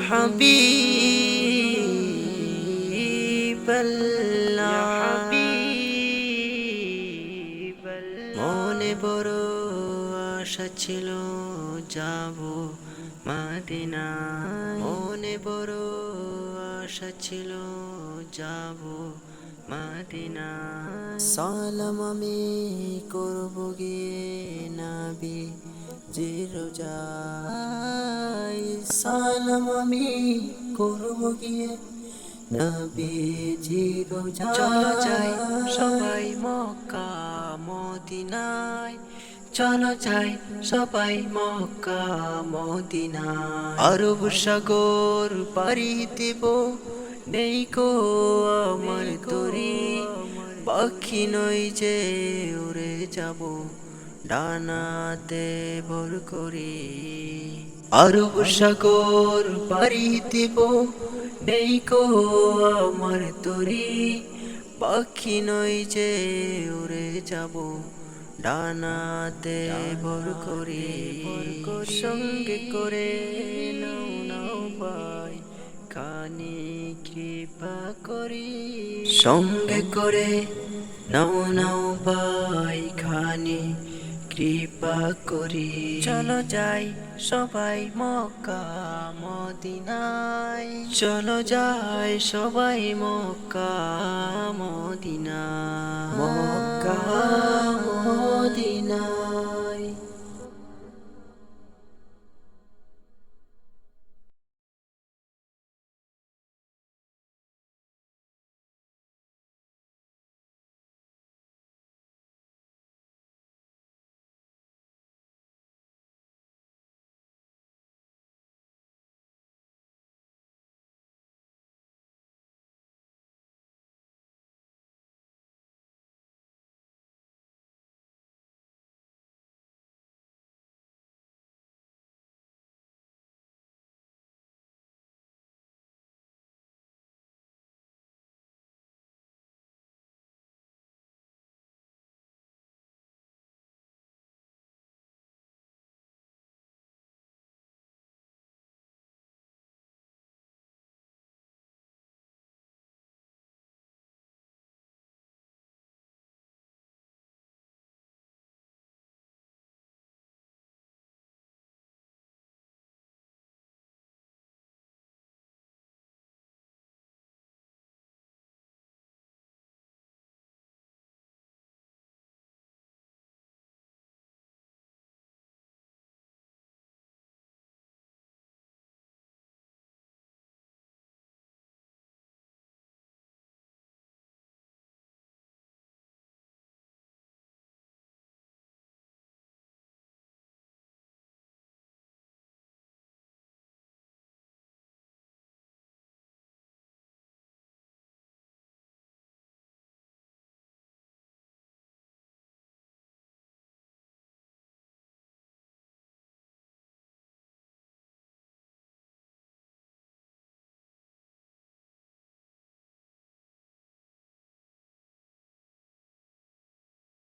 হাবিবাল্লাহ মনে বড় আশা ছিল যাব মদিনা মনে বড় আশা ছিল যাব মদিনা সালাম আমি করব গিয়ে নবী জির রোজায় সালাম আমি করব গিয়ে নবী জির রোজায় চলো যাই সবাই মক্কা মদিনায় চলো যাই সবাই মক্কা মদিনায় আরব সাগর পাড়ি দেব নেই কো আমার তরি পাখি নই যে উড়ে যাব ডানাতে ভর করি আরব সাগর পাড়ি দেব নেই কো আমার তরি পাখি নই যে উড়ে যাব ডানাতে ভর করি সঙ্গে করে নাও নাও ভাই খানি কৃপা করি সঙ্গে করে নাও নাও ভাই খানি কৃপা করি চলো যাই সবাই মক্কা মদিনায় চলো যাই সবাই মক্কা মদিনায় মক্কা মদিনায়